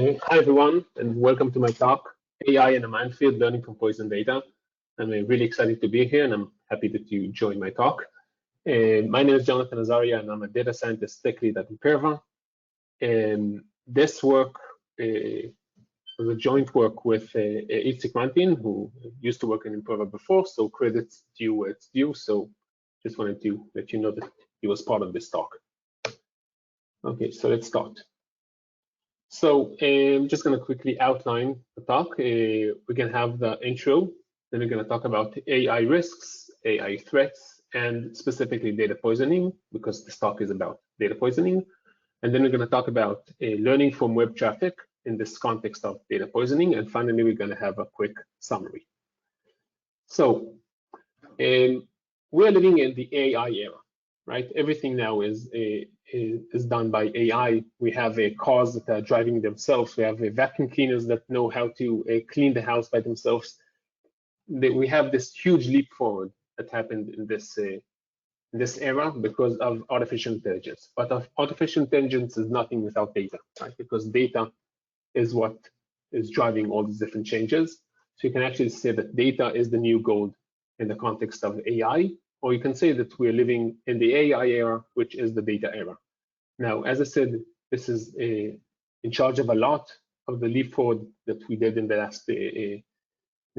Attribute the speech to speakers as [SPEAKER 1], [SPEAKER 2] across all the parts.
[SPEAKER 1] Hi everyone, and welcome to my talk, AI in a Minefield, Learning from Poison Data. I'm really excited to be here, and I'm happy that you joined my talk. My name is Johnathan Azaria, and I'm a data scientist tech lead at Imperva. And this work was a joint work with Itzik Mantin, who used to work in Imperva before, so credits due where it's due. So just wanted to let you know that he was part of this talk. Okay, so let's start. So I'm just going to quickly outline the talk. We're going to have the intro, then we're going to talk about AI risks, AI threats, and specifically data poisoning, because this talk is about data poisoning. And then we're going to talk about learning from web traffic in this context of data poisoning. And finally, we're going to have a quick summary. So we're living in the AI era, right? Everything now is done by AI. We have cars that are driving themselves. We have vacuum cleaners that know how to clean the house by themselves. We have this huge leap forward that happened in this era because of artificial intelligence. But artificial intelligence is nothing without data, right? Because data is what is driving all these different changes. So you can actually say that data is the new gold in the context of AI, or you can say that we're living in the AI era, which is the data era. Now, as I said, this is in charge of a lot of the leap forward that we did in the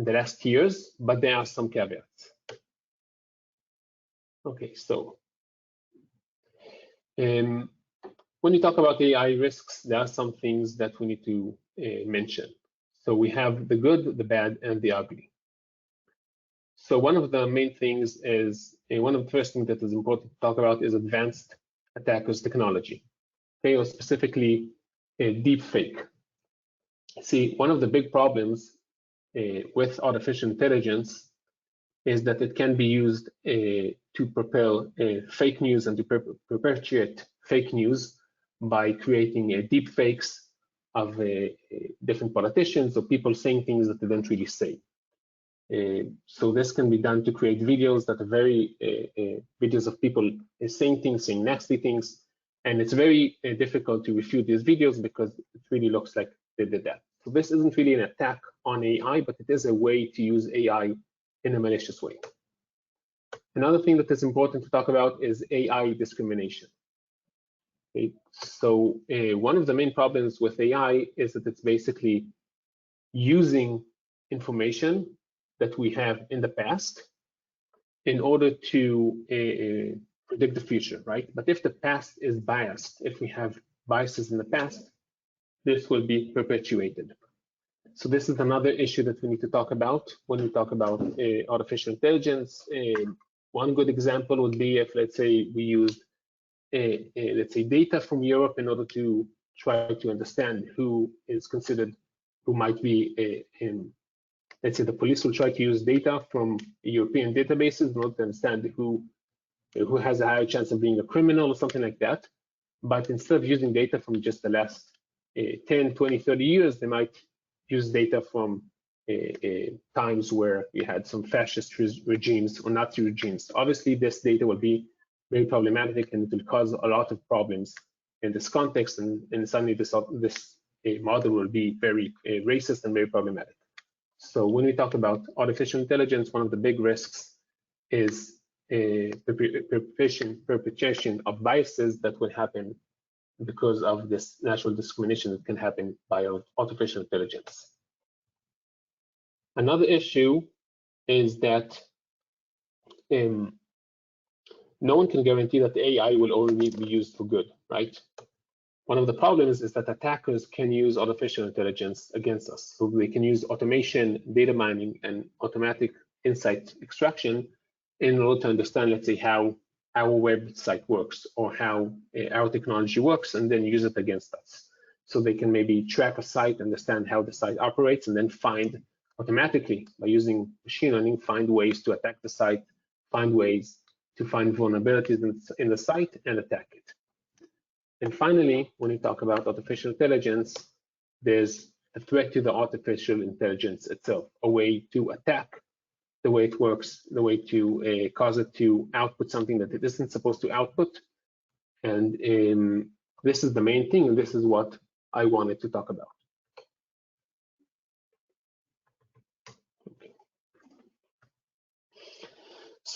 [SPEAKER 1] last years, but there are some caveats. Okay, so when you talk about AI risks, there are some things that we need to mention. So we have the good, the bad, and the ugly. So one of the main things is, one of the first things that is important to talk about is advanced attackers technology, okay, or specifically deep fake. See, one of the big problems with artificial intelligence is that it can be used to propel fake news and to perpetuate fake news by creating deep fakes of different politicians or people saying things that they don't really say. So this can be done to create videos that are very videos of people saying things, saying nasty things, and it's very difficult to refute these videos because it really looks like they did that. So this isn't really an attack on AI, but it is a way to use AI in a malicious way. Another thing that is important to talk about is AI discrimination. Okay. So one of the main problems with AI is that it's basically using information that we have in the past in order to predict the future, right? But if the past is biased, if we have biases in the past, this will be perpetuated. So this is another issue that we need to talk about when we talk about artificial intelligence. One good example would be if, let's say, we used, let's say, data from Europe in order to try to understand who is considered, who might be let's say the police will try to use data from European databases in order to understand who has a higher chance of being a criminal or something like that. But instead of using data from just the last 10, 20, 30 years, they might use data from times where you had some fascist regimes or Nazi regimes. Obviously, this data will be very problematic and it will cause a lot of problems in this context. And suddenly this model will be very racist and very problematic. So when we talk about artificial intelligence, one of the big risks is perpetuation of biases that will happen because of this natural discrimination that can happen by artificial intelligence. Another issue is that no one can guarantee that the AI will only be used for good, right? One of the problems is that attackers can use artificial intelligence against us. So they can use automation, data mining, and automatic insight extraction in order to understand, let's say, how our website works or how our technology works, and then use it against us. So they can maybe track a site, understand how the site operates, and then find automatically, by using machine learning, find ways to attack the site, find ways to find vulnerabilities in the site and attack it. And finally, when we talk about artificial intelligence, there's a threat to the artificial intelligence itself, a way to attack the way it works, the way to cause it to output something that it isn't supposed to output. And this is the main thing, and this is what I wanted to talk about.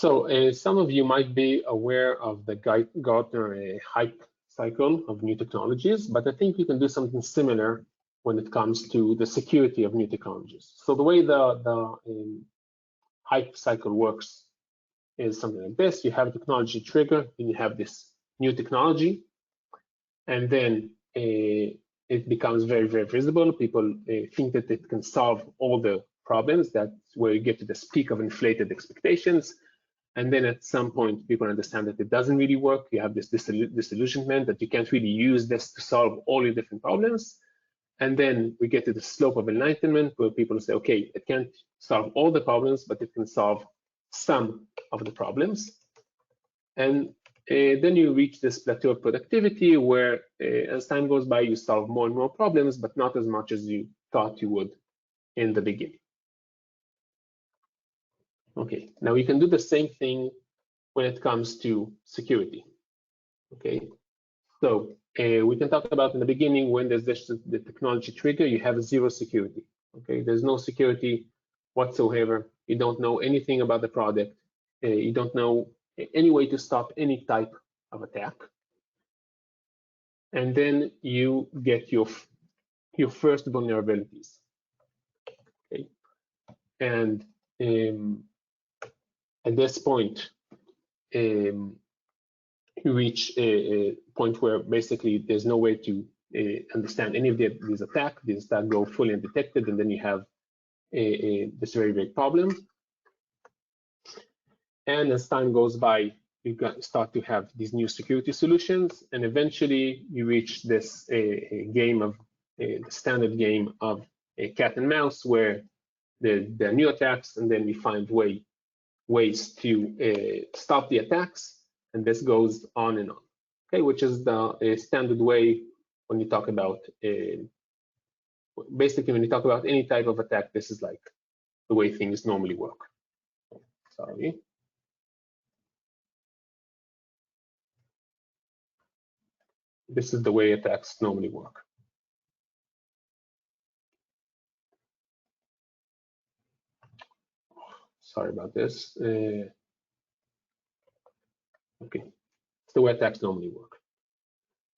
[SPEAKER 1] So some of you might be aware of the Gartner hype cycle of new technologies, but I think you can do something similar when it comes to the security of new technologies. So the way the hype cycle works is something like this. You have a technology trigger, and you have this new technology, and then it becomes very, very visible. People think that it can solve all the problems. That's where you get to this peak of inflated expectations. And then at some point, people understand that it doesn't really work. You have this disillusionment that you can't really use this to solve all your different problems. And then we get to the slope of enlightenment, where people say, okay, it can't solve all the problems, but it can solve some of the problems. And then you reach this plateau of productivity where as time goes by, you solve more and more problems, but not as much as you thought you would in the beginning. Okay, now you can do the same thing when it comes to security. Okay, so we can talk about in the beginning, when there's the technology trigger, you have zero security. Okay, there's no security whatsoever. You don't know anything about the product. You don't know any way to stop any type of attack. And then you get your first vulnerabilities. Okay, and at this point, you reach a point where basically there's no way to understand any of these attacks. These attacks go fully undetected, and then you have this very big problem. And as time goes by, you start to have these new security solutions, and eventually you reach this game of the standard game of cat and mouse, where there are new attacks, and then we find ways to stop the attacks, and this goes on and on. Okay, which is the standard way when you talk about basically when you talk about any type of attack. This is like the way things normally work. Sorry. This is the way attacks normally work. Sorry about this. Okay, it's the way attacks normally work.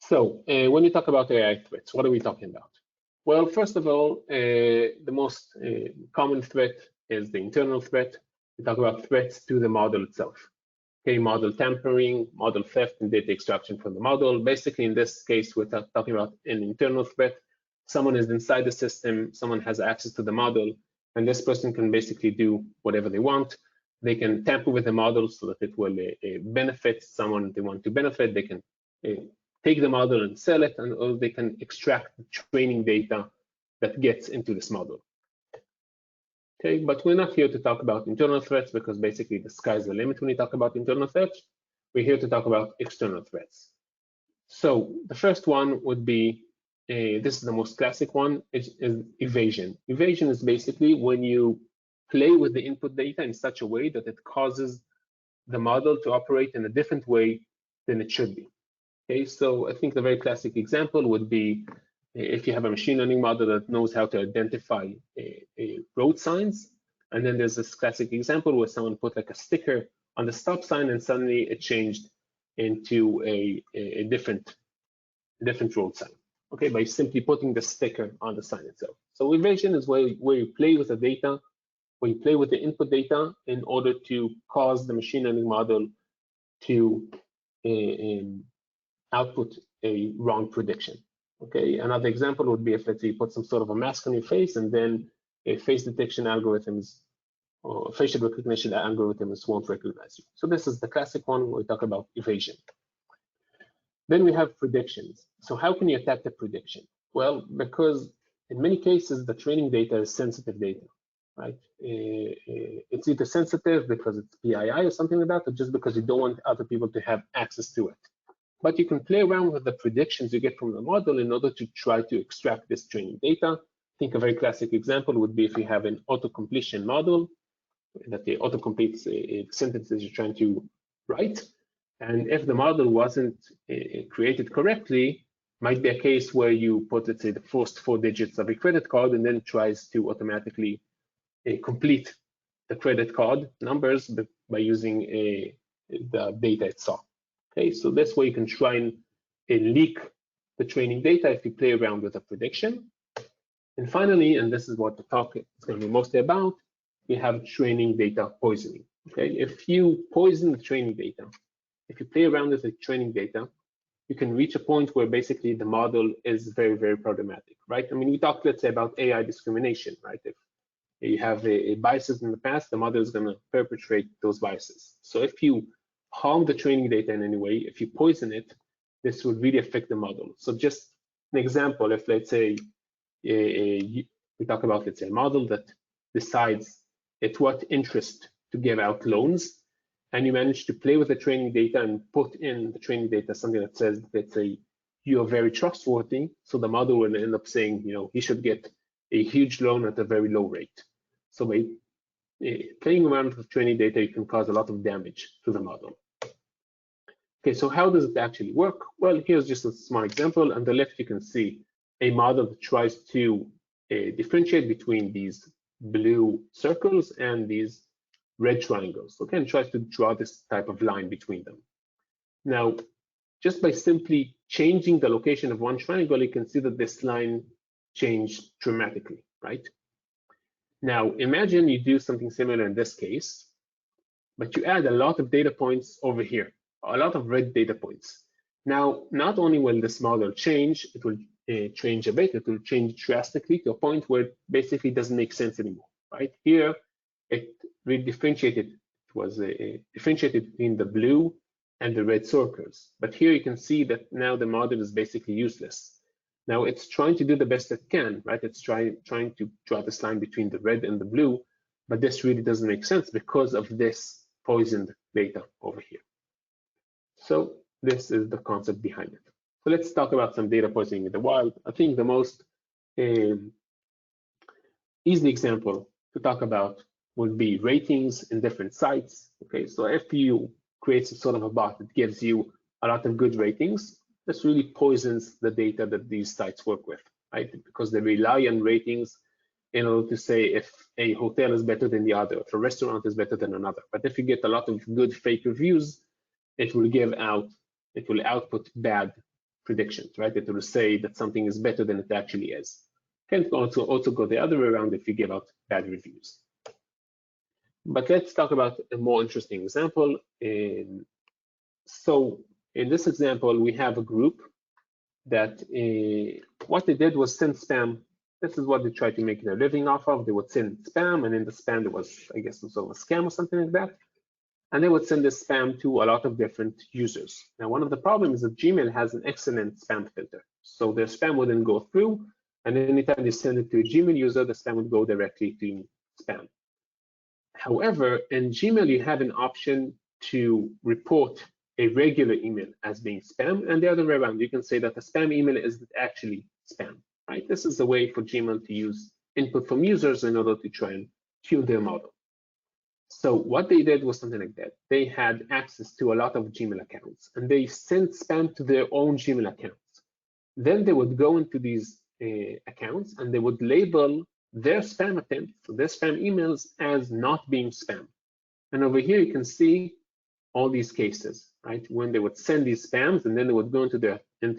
[SPEAKER 1] So when you talk about AI threats, what are we talking about? Well, first of all, the most common threat is the internal threat. We talk about threats to the model itself. Okay, model tampering, model theft, and data extraction from the model. Basically, in this case, we're talking about an internal threat. Someone is inside the system, someone has access to the model, and this person can basically do whatever they want. They can tamper with the model so that it will benefit someone they want to benefit. They can take the model and sell it, or they can extract the training data that gets into this model. Okay, but we're not here to talk about internal threats, because basically the sky's the limit when we talk about internal threats. We're here to talk about external threats. So the first one would be, this is the most classic one, is evasion. Evasion is basically when you play with the input data in such a way that it causes the model to operate in a different way than it should be. Okay, so I think the very classic example would be if you have a machine learning model that knows how to identify road signs, and then there's this classic example where someone put like a sticker on the stop sign, and suddenly it changed into a different road sign. Okay, by simply putting the sticker on the sign itself. So evasion is where you play with the data, where you play with the input data in order to cause the machine learning model to output a wrong prediction. Okay, another example would be if, let's say, you put some sort of a mask on your face, and then a face detection algorithms or facial recognition algorithms won't recognize you. So this is the classic one where we talk about evasion. Then we have predictions. So how can you attack the prediction? Well, because in many cases, the training data is sensitive data, right? It's either sensitive because it's PII or something like that, or just because you don't want other people to have access to it. But you can play around with the predictions you get from the model in order to try to extract this training data. I think a very classic example would be if you have an auto-completion model that the auto-completes sentences you're trying to write. And if the model wasn't created correctly, might be a case where you put, let's say, the first 4 digits of a credit card, and then it tries to automatically complete the credit card numbers by using the data it saw. Okay, so this way you can try and leak the training data if you play around with a prediction. And finally, and this is what the talk is going to be mostly about, we have training data poisoning. Okay, if you poison the training data, if you play around with the training data, you can reach a point where basically the model is very, very problematic, right? I mean, we talked, let's say, about AI discrimination, right? If you have a biases in the past, the model is going to perpetrate those biases. So if you harm the training data in any way, if you poison it, this would really affect the model. So just an example, if let's say we talk about, let's say, a model that decides at what interest to give out loans, and you manage to play with the training data and put in the training data something that says, let's say, you are very trustworthy, so the model will end up saying, you know, he should get a huge loan at a very low rate. So by playing around with training data, you can cause a lot of damage to the model. Okay, so how does it actually work? Well, here's just a small example. On the left, you can see a model that tries to differentiate between these blue circles and these red triangles. Okay, and tries to draw this type of line between them. Now, just by simply changing the location of one triangle, you can see that this line changed dramatically, right? Now, imagine you do something similar in this case, but you add a lot of data points over here, a lot of red data points. Now, not only will this model change, it will change a bit, it will change drastically to a point where it basically doesn't make sense anymore, right? Here, it really differentiated, it was differentiated between the blue and the red circles. But here you can see that now the model is basically useless. Now it's trying to do the best it can, right? It's trying to draw this line between the red and the blue, but this really doesn't make sense because of this poisoned data over here. So this is the concept behind it. So let's talk about some data poisoning in the wild. I think the most easy example to talk about would be ratings in different sites. Okay, so if you create some sort of a bot that gives you a lot of good ratings, this really poisons the data that these sites work with, right? Because they rely on ratings in order to say if a hotel is better than the other, if a restaurant is better than another. But if you get a lot of good fake reviews, it will output bad predictions, right? It will say that something is better than it actually is. Can also go the other way around if you give out bad reviews. But let's talk about a more interesting example. So in this example, we have a group that what they did was send spam. This is what they tried to make their living off of. They would send spam, and in the spam, there was, I guess, some sort of a scam or something like that. And they would send this spam to a lot of different users. Now, one of the problems is that Gmail has an excellent spam filter. So their spam wouldn't go through, and anytime they send it to a Gmail user, the spam would go directly to spam. However, in Gmail, you have an option to report a regular email as being spam, and the other way around. You can say that the spam email is actually spam, right? This is a way for Gmail to use input from users in order to try and tune their model. So what they did was something like that. They had access to a lot of Gmail accounts, and they sent spam to their own Gmail accounts. Then they would go into these accounts, and they would label their spam attempts, their spam emails, as not being spam. And over here, you can see all these cases, right? When they would send these spams, and then they would go into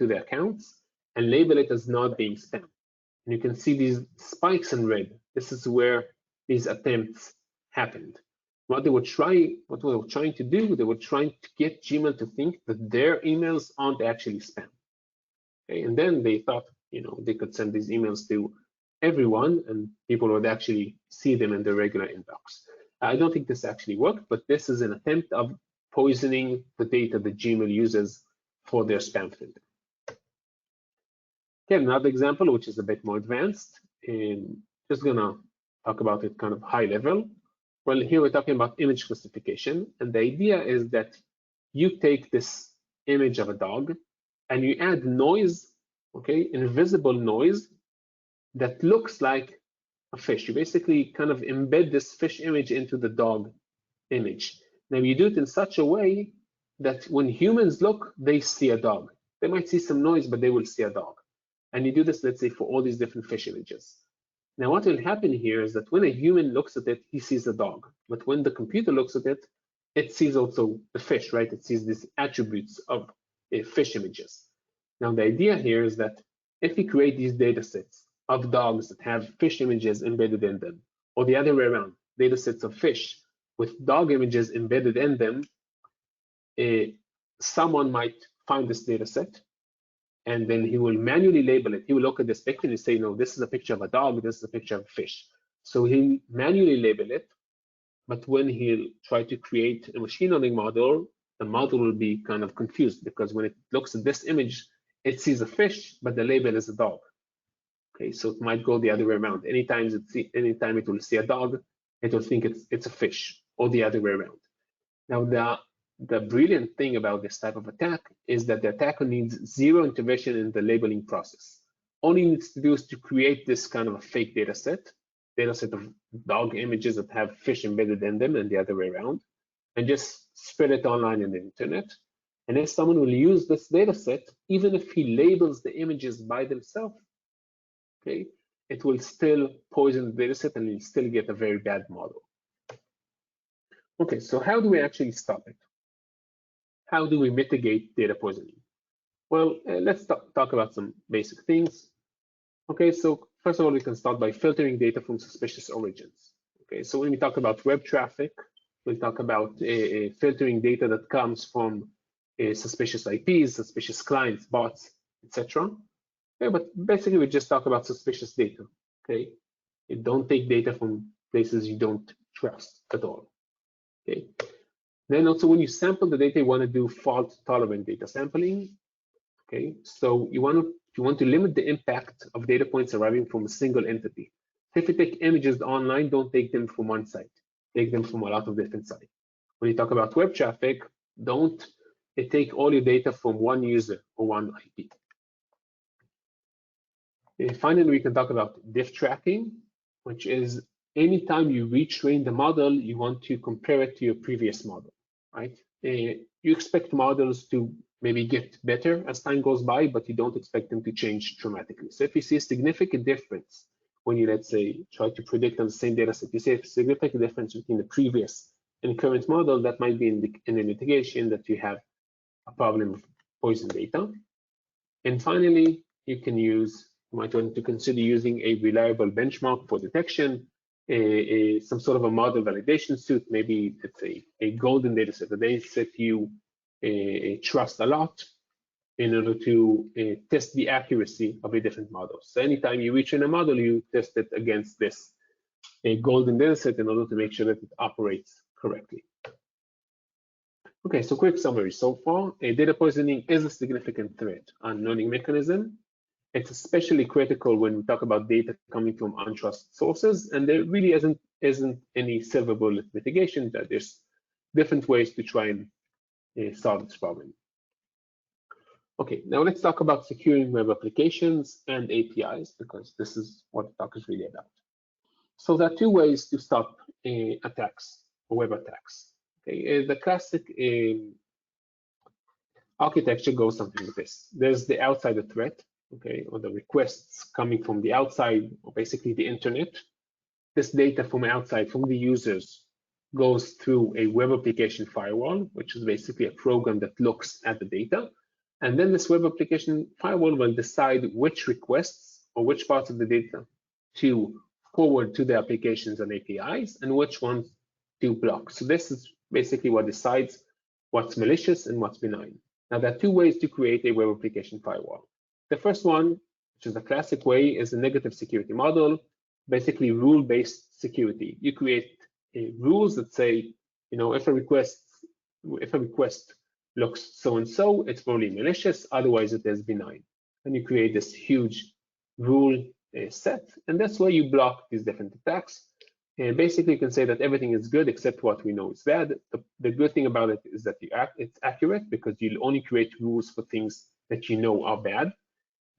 [SPEAKER 1] their accounts and label it as not being spam. And you can see these spikes in red. This is where these attempts happened. What they were trying to do, they were trying to get Gmail to think that their emails aren't actually spam. Okay, and then they thought, they could send these emails to everyone, and people would actually see them in their regular inbox. I don't think this actually worked, but this is an attempt of poisoning the data that Gmail uses for their spam filter. Okay, another example, which is a bit more advanced, and just gonna talk about it kind of high level. Well, here we're talking about image classification, and the idea is that you take this image of a dog and you add noise, okay, invisible noise that looks like a fish. You basically kind of embed this fish image into the dog image. Now you do it in such a way that when humans look, they see a dog. They might see some noise, but they will see a dog. And you do this, let's say, for all these different fish images. Now what will happen here is that when a human looks at it, he sees a dog. But when the computer looks at it, it sees also the fish, right? It sees these attributes of fish images. Now, the idea here is that if we create these data sets of dogs that have fish images embedded in them, or the other way around, data sets of fish with dog images embedded in them, someone might find this data set, and then he will manually label it. He will look at this picture and say, no, this is a picture of a dog, this is a picture of a fish. So he'll manually label it, but when he'll try to create a machine learning model, the model will be kind of confused, because when it looks at this image, it sees a fish, but the label is a dog. Okay, so it might go the other way around. Anytime it will see a dog, it will think it's a fish, or the other way around. Now, the brilliant thing about this type of attack is that the attacker needs zero intervention in the labeling process. All he needs to do is to create this kind of a fake data set of dog images that have fish embedded in them and the other way around, and just spread it online in the internet. And if someone will use this data set, even if he labels the images by themselves, okay, it will still poison the data set and you'll still get a very bad model. Okay, so how do we actually stop it? How do we mitigate data poisoning? Well, let's talk about some basic things. Okay, so first of all, we can start by filtering data from suspicious origins. Okay, so when we talk about web traffic, we'll talk about filtering data that comes from suspicious IPs, suspicious clients, bots, etc. Okay, but basically, we just talk about suspicious data. Okay, you don't take data from places you don't trust at all. Okay. Then also, when you sample the data, you want to do fault-tolerant data sampling. Okay, so you want to limit the impact of data points arriving from a single entity. So if you take images online, don't take them from one site. Take them from a lot of different sites. When you talk about web traffic, don't take all your data from one user or one IP. Finally, we can talk about diff tracking, which is anytime you retrain the model, you want to compare it to your previous model, right? You expect models to maybe get better as time goes by, but you don't expect them to change dramatically. So if you see a significant difference when you, let's say, try to predict on the same data set, you see a significant difference between the previous and current model, that might be an indication that you have a problem with poison data. And finally, you might want to consider using a reliable benchmark for detection, some sort of a model validation suite, maybe it's a golden data set, a data set you trust a lot in order to test the accuracy of a different model. So anytime you retrain a model, you test it against this golden data set in order to make sure that it operates correctly. Okay, so quick summary so far. Data poisoning is a significant threat on learning mechanism. It's especially critical when we talk about data coming from untrusted sources, and there really isn't any silver bullet mitigation. That there's different ways to try and solve this problem. Okay, now let's talk about securing web applications and APIs, because this is what the talk is really about. So there are two ways to stop attacks or web attacks. Okay, the classic architecture goes something like this. There's the outsider threat, okay, or the requests coming from the outside, or basically the internet. This data from outside, from the users, goes through a web application firewall, which is basically a program that looks at the data. And then this web application firewall will decide which requests or which parts of the data to forward to the applications and APIs and which ones to block. So this is basically what decides what's malicious and what's benign. Now, there are two ways to create a web application firewall. The first one, which is the classic way, is a negative security model, basically rule-based security. You create rules that say, if a request looks so-and-so, it's probably malicious, otherwise it is benign. And you create this huge rule set, and that's why you block these different attacks. And basically, you can say that everything is good except what we know is bad. The good thing about it is that it's accurate, because you'll only create rules for things that you know are bad.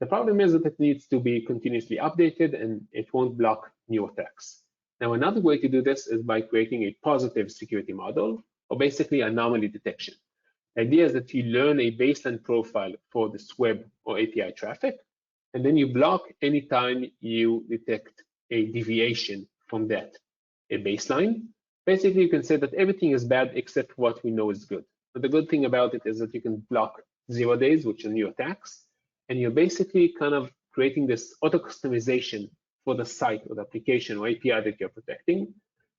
[SPEAKER 1] The problem is that it needs to be continuously updated, and it won't block new attacks. Now, another way to do this is by creating a positive security model, or basically anomaly detection. The idea is that you learn a baseline profile for this web or API traffic, and then you block anytime you detect a deviation from that baseline. Basically, you can say that everything is bad except what we know is good. But the good thing about it is that you can block 0 days, which are new attacks, and you're basically kind of creating this auto customization for the site or the application or API that you're protecting.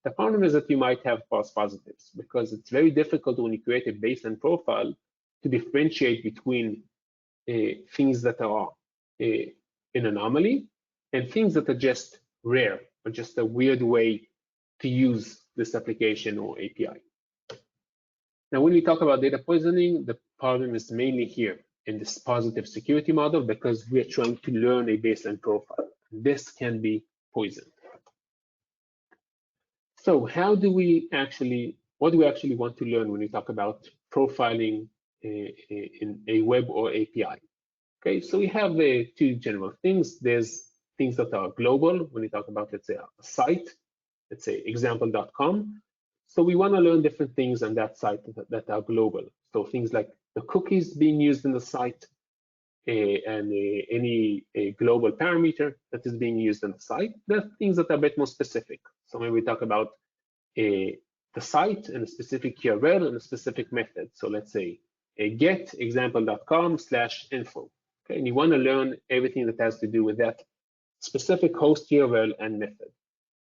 [SPEAKER 1] The problem is that you might have false positives because it's very difficult when you create a baseline profile to differentiate between things that are an anomaly and things that are just rare or just a weird way to use this application or API. Now, when we talk about data poisoning, the problem is mainly here in this positive security model because we are trying to learn a baseline profile. This can be poisoned. So how do we actually, what do we actually want to learn when we talk about profiling in a web or API? Okay, so we have two general things. There's things that are global when we talk about, let's say, a site, let's say example.com. So we want to learn different things on that site that are global. So things like the cookies being used in the site and any global parameter that is being used on the site. There are things that are a bit more specific. So when we talk about the site and a specific URL and a specific method. So let's say a get example.com/info. Okay, and you want to learn everything that has to do with that specific host URL and method.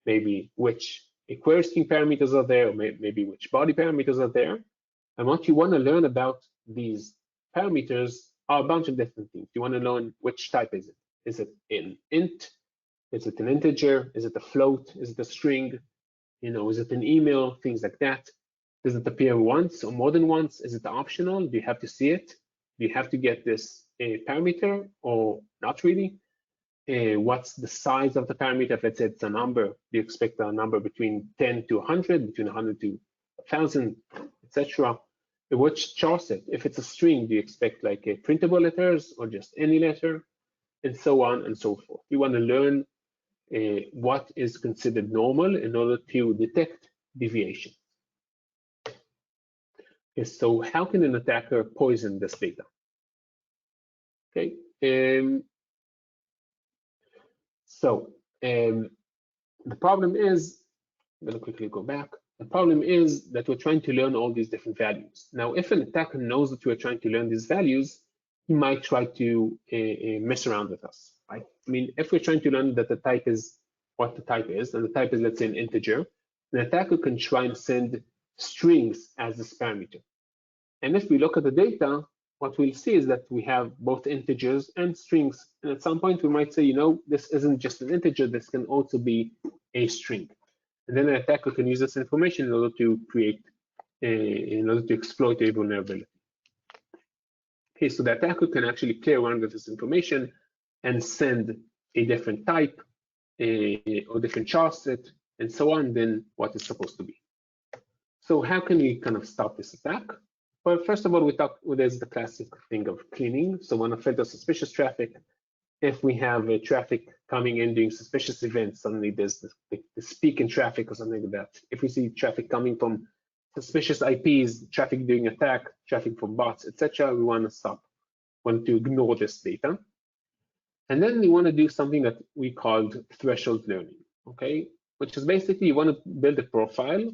[SPEAKER 1] Maybe which query string parameters are there, or maybe which body parameters are there. And what you want to learn about these parameters are a bunch of different things. You want to learn which type is it. Is it an int? Is it an integer? Is it a float? Is it a string? You know, is it an email? Things like that. Does it appear once or more than once? Is it optional? Do you have to see it? Do you have to get this parameter or not really? What's the size of the parameter? If let's say it's a number, do you expect a number between 10 to 100, between 100 to 1,000, etc.? Which charset? If it's a string, do you expect like a printable letters or just any letter? And so on and so forth. You want to learn what is considered normal in order to detect deviation. Okay, so how can an attacker poison this data? Okay. The problem is, I'm going to quickly go back. The problem is that we're trying to learn all these different values. Now, if an attacker knows that we're trying to learn these values, he might try to mess around with us, right? I mean, if we're trying to learn that the type is what the type is, and the type is, let's say, an integer, an attacker can try and send strings as this parameter. And if we look at the data, what we'll see is that we have both integers and strings. And at some point, we might say, you know, this isn't just an integer, this can also be a string. And then an attacker can use this information in order to create, in order to exploit a vulnerability. Okay, so the attacker can actually play around with this information and send a different type or different charset and so on than what it's supposed to be. So how can we kind of stop this attack? Well, first of all, there's the classic thing of cleaning. So when I filter suspicious traffic, if we have traffic coming in doing suspicious events, suddenly there's this peak in traffic or something like that. If we see traffic coming from suspicious IPs, traffic doing attack, traffic from bots, etc., we want to stop, want to ignore this data. And then we want to do something that we called threshold learning, okay? Which is basically you want to build a profile,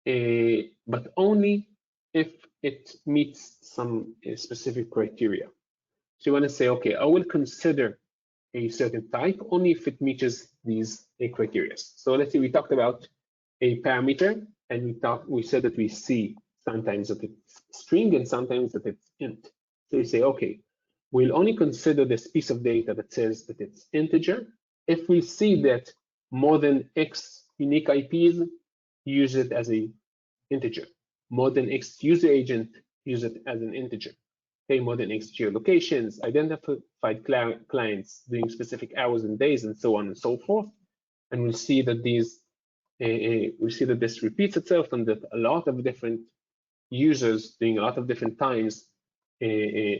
[SPEAKER 1] but only if it meets some specific criteria. So you want to say, okay, I will consider a certain type only if it meets these criteria. So let's say we talked about a parameter, and we said that we see sometimes that it's string and sometimes that it's int. So we say, okay, we'll only consider this piece of data that says that it's integer if we see that more than X unique IPs use it as an integer. More than X user agent use it as an integer. Okay, more than X geolocations, identified clients doing specific hours and days, and so on and so forth. And we'll see that this repeats itself, and that a lot of different users doing a lot of different times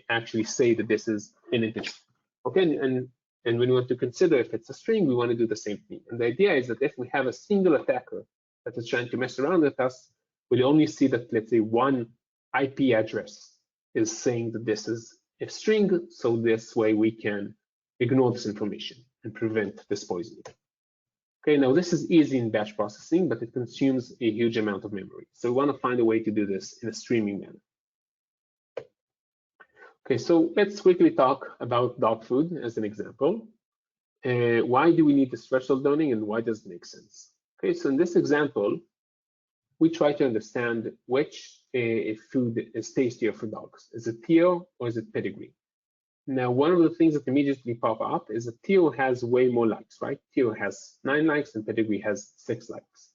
[SPEAKER 1] actually say that this is an integer. Okay, and when we want to consider if it's a string, we want to do the same thing. And the idea is that if we have a single attacker that is trying to mess around with us, we'll only see that, let's say, one IP address is saying that this is a string, so this way we can ignore this information and prevent this poisoning. Okay, now this is easy in batch processing, but it consumes a huge amount of memory. So we want to find a way to do this in a streaming manner. Okay, so let's quickly talk about dog food as an example. Why do we need this threshold learning and why does it make sense? Okay, so in this example, we try to understand which food is tastier for dogs. Is it Theo or is it pedigree? Now, one of the things that immediately pop up is that Theo has way more likes, right? Theo has 9 likes and pedigree has 6 likes.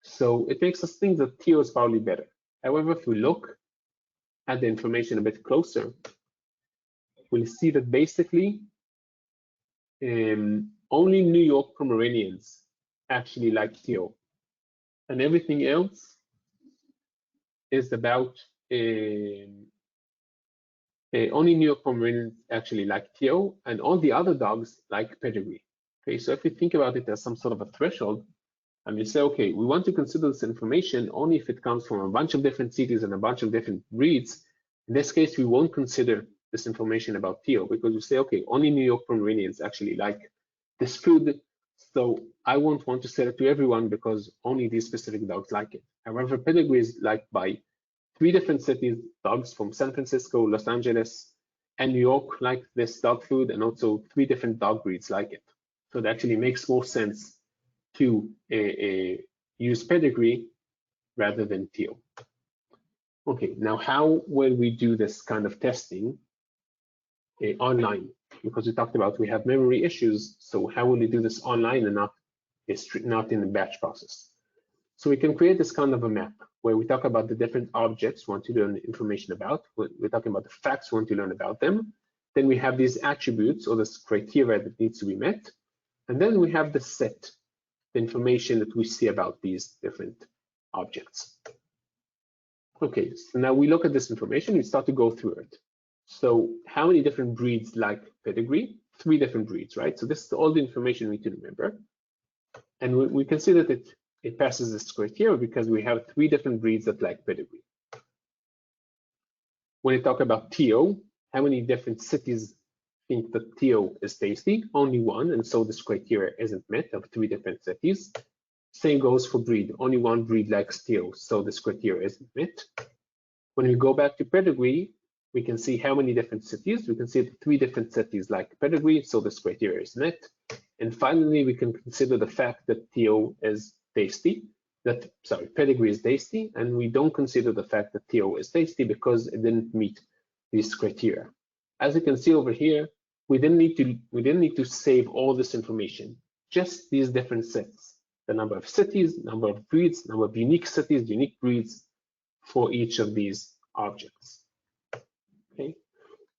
[SPEAKER 1] So it makes us think that Theo is probably better. However, if we look at the information a bit closer, we'll see that basically only New York Pomeranians actually like Theo, and everything else is about only New York Pomeranians actually like Theo, and all the other dogs like pedigree. Okay, so if we think about it as some sort of a threshold, and we say, okay, we want to consider this information only if it comes from a bunch of different cities and a bunch of different breeds. In this case, we won't consider this information about Theo because we say, okay, only New York Pomeranians actually like this food, so I won't want to sell it to everyone because only these specific dogs like it. However, pedigree is liked by 3 different cities, dogs from San Francisco, Los Angeles, and New York like this dog food, and also 3 different dog breeds like it. So it actually makes more sense to use pedigree rather than Theo. Okay, now how will we do this kind of testing online? Because we talked about we have memory issues, so how will we do this online and not in the batch process? So we can create this kind of a map where we talk about the different objects we want to learn information about. We're talking about the facts we want to learn about them. Then we have these attributes or this criteria that needs to be met. And then we have the set, the information that we see about these different objects. Okay, so now we look at this information, we start to go through it. So how many different breeds like pedigree? 3 different breeds, right? So this is all the information we need to remember. And we can see that it passes this criteria because we have 3 different breeds that like pedigree. When you talk about Theo, how many different cities think that Theo is tasty? Only 1, and so this criteria isn't met of 3 different cities. Same goes for breed. Only 1 breed likes Theo, so this criteria isn't met. When we go back to pedigree, we can see how many different cities. We can see that 3 different cities like pedigree, so this criteria is met. And finally, we can consider the fact that Theo is tasty, pedigree is tasty, and we don't consider the fact that Theo is tasty because it didn't meet these criteria. As you can see over here, we didn't need to save all this information, just these different sets, the number of cities, number of breeds, number of unique cities, unique breeds for each of these objects. Okay,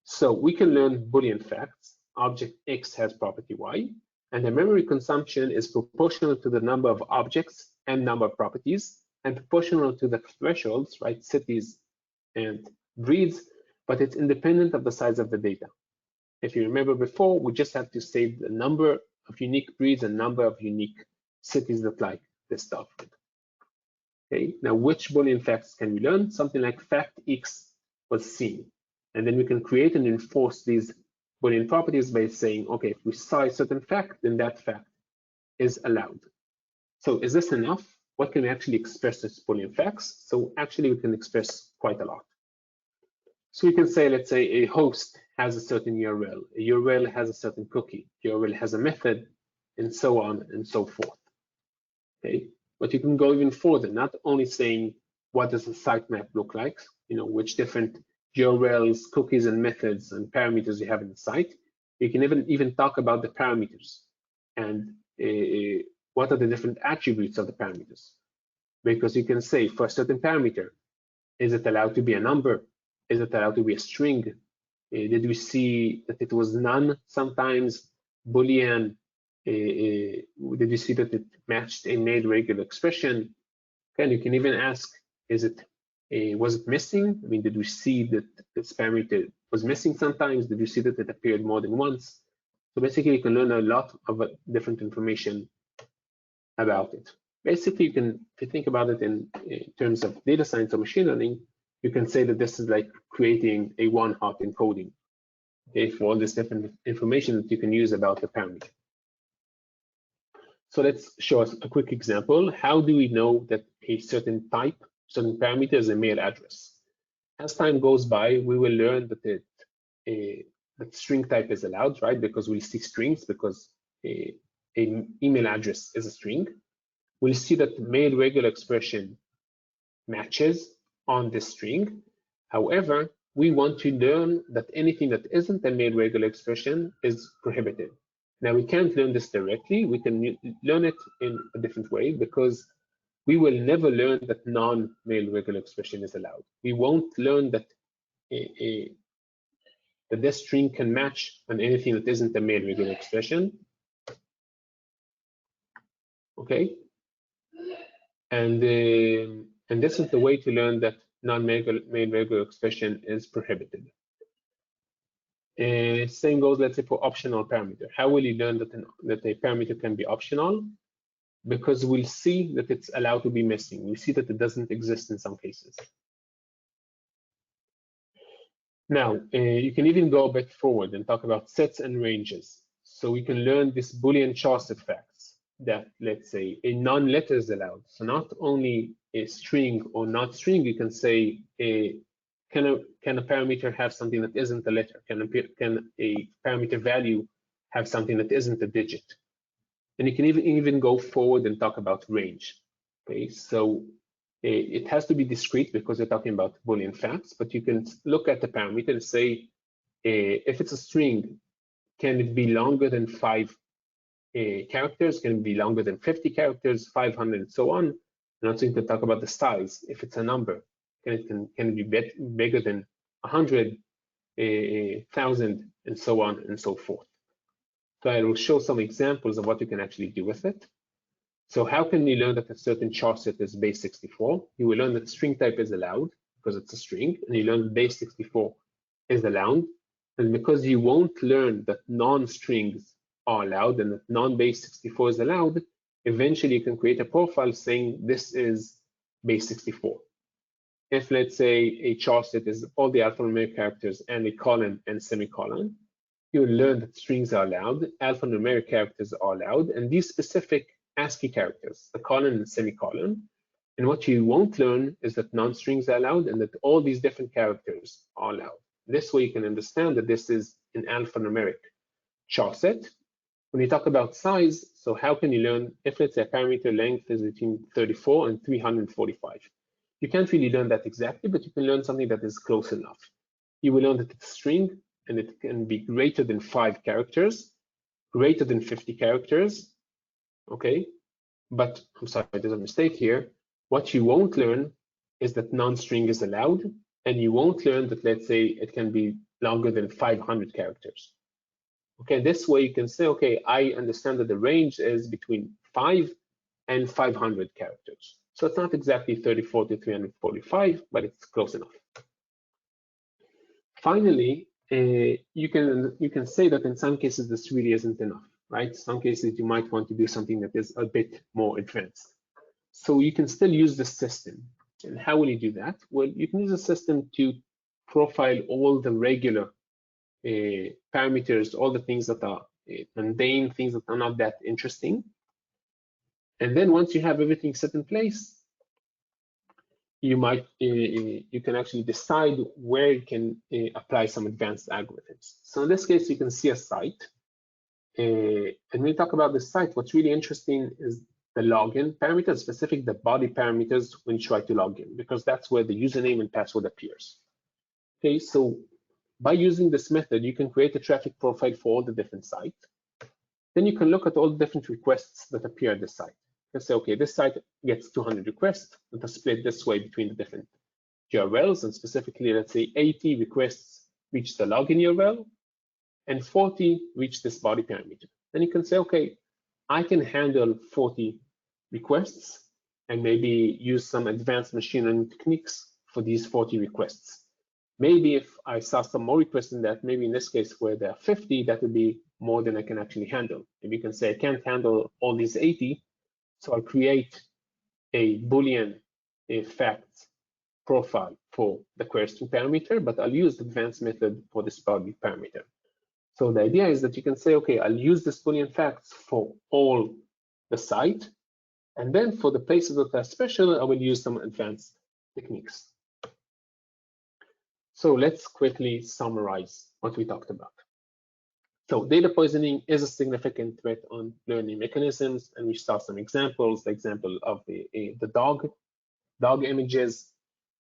[SPEAKER 1] so we can learn Boolean facts. Object X has property Y, and the memory consumption is proportional to the number of objects and number of properties, and proportional to the thresholds, right, cities and breeds, but it's independent of the size of the data. If you remember before, we just have to save the number of unique breeds and number of unique cities that like this stuff. Okay, now which Boolean facts can we learn? Something like fact X was seen. And then we can create and enforce these Boolean properties by saying, okay, if we saw a certain fact, then that fact is allowed. So is this enough? What can we actually express as Boolean facts? So actually we can express quite a lot. So we can say, let's say a host has a certain URL, a URL has a certain cookie, URL has a method, and so on and so forth. Okay, but you can go even further, not only saying what does the sitemap look like, which different URLs, cookies, and methods and parameters you have in the site. You can even talk about the parameters and what are the different attributes of the parameters. Because you can say for a certain parameter, is it allowed to be a number? Is it allowed to be a string? Did we see that it was none sometimes? Boolean? Did you see that it matched a made regular expression? And you can even ask, was it missing? I mean, did we see that this parameter was missing sometimes? Did you see that it appeared more than once? So basically, you can learn a lot of different information about it. Basically, if you think about it in terms of data science or machine learning, you can say that this is like creating a one-hot encoding for all this different information that you can use about the parameter. So let's show us a quick example. How do we know that a certain type, certain parameter is a mail address? As time goes by, we will learn that that string type is allowed, right? Because we'll see strings because an email address is a string. We'll see that mail regular expression matches on this string. However, we want to learn that anything that isn't a mail regular expression is prohibited. Now, we can't learn this directly. We can learn it in a different way because we will never learn that non-mail regular expression is allowed. We won't learn that that this string can match on anything that isn't a mail regular expression. Okay, and this is the way to learn that non-mail regular expression is prohibited. Same goes, let's say, for optional parameter. How will you learn that a parameter can be optional? Because we'll see that it's allowed to be missing. We see that it doesn't exist in some cases. Now, you can even go a bit forward and talk about sets and ranges. So we can learn this Boolean choice facts that, let's say, a non-letter is allowed. So not only a string or not string, you can say, can a parameter have something that isn't a letter? Can a parameter value have something that isn't a digit? And you can even go forward and talk about range. Okay, so it has to be discrete because we're talking about Boolean facts, but you can look at the parameter and say, if it's a string, can it be longer than 5 characters? Can it be longer than 50 characters, 500, and so on? And also you can talk about the size. If it's a number, can it be bigger than 100, 1,000, and so on and so forth. So I will show some examples of what you can actually do with it. So how can you learn that a certain char set is base 64? You will learn that string type is allowed because it's a string, and you learn that base 64 is allowed. And because you won't learn that non-strings are allowed and that non-base 64 is allowed, eventually you can create a profile saying this is base 64. If, let's say, a char set is all the alphanumeric characters and a colon and semicolon, you will learn that strings are allowed, alphanumeric characters are allowed, and these specific ASCII characters, the colon and semicolon. And what you won't learn is that non-strings are allowed and that all these different characters are allowed. This way you can understand that this is an alphanumeric char set. When you talk about size, so how can you learn if, let's say, a parameter length is between 34 and 345? You can't really learn that exactly, but you can learn something that is close enough. You will learn that it's a string and it can be greater than 5 characters, greater than 50 characters, okay? But I'm sorry, there's a mistake here. What you won't learn is that non-string is allowed, and you won't learn that, let's say, it can be longer than 500 characters. Okay, this way you can say, okay, I understand that the range is between 5 and 500 characters. So it's not exactly 34 to 345, but it's close enough. Finally, you can say that in some cases this really isn't enough, right? Some cases you might want to do something that is a bit more advanced. So you can still use the system. And how will you do that? Well, you can use a system to profile all the regular parameters, all the things that are mundane, things that are not that interesting. And then once you have everything set in place, you can actually decide where you can apply some advanced algorithms. So in this case, you can see a site. And when we talk about the site, what's really interesting is the login parameters, specific the body parameters when you try to log in, because that's where the username and password appears. Okay, so by using this method, you can create a traffic profile for all the different sites. Then you can look at all the different requests that appear at the site. Let's say, okay, this site gets 200 requests that are split this way between the different URLs, and specifically, let's say 80 requests reach the login URL and 40 reach this body parameter. Then you can say, okay, I can handle 40 requests and maybe use some advanced machine learning techniques for these 40 requests. Maybe if I saw some more requests than that, maybe in this case where there are 50, that would be more than I can actually handle. Maybe you can say I can't handle all these 80, so I'll create a Boolean facts profile for the question parameter, but I'll use the advanced method for this body parameter. So the idea is that you can say, okay, I'll use this Boolean facts for all the site. And then for the places that are special, I will use some advanced techniques. So let's quickly summarize what we talked about. So data poisoning is a significant threat on learning mechanisms, and we saw some examples. The example of the dog images.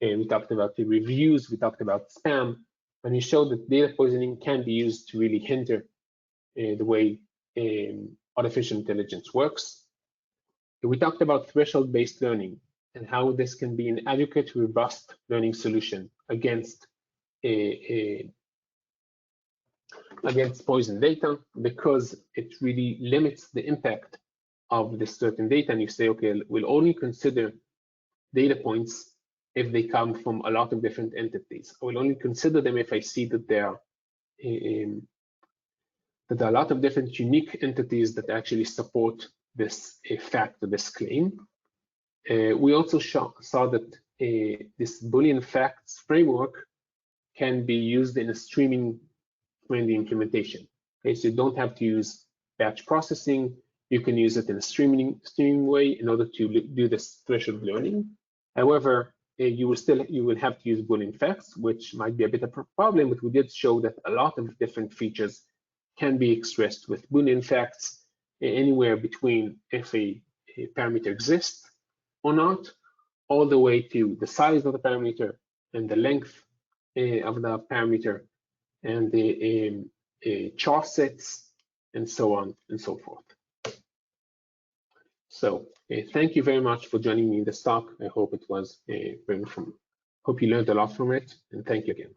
[SPEAKER 1] We talked about the reviews. We talked about spam, and we showed that data poisoning can be used to really hinder the way artificial intelligence works. We talked about threshold-based learning and how this can be an adequate, robust learning solution against poison data, because it really limits the impact of this certain data. And you say, okay, we'll only consider data points if they come from a lot of different entities. I will only consider them if I see that there are a lot of different unique entities that actually support this fact or this claim. We also saw that this Boolean facts framework can be used in a streaming-friendly implementation. Okay, so you don't have to use batch processing. You can use it in a streaming way in order to do this threshold learning. However, you will have to use Boolean facts, which might be a bit of a problem, but we did show that a lot of different features can be expressed with Boolean facts, anywhere between if a parameter exists or not, all the way to the size of the parameter and the length of the parameter and the char sets and so on and so forth. So thank you very much for joining me in this talk. I hope it was very informative. Hope you learned a lot from it, and thank you again.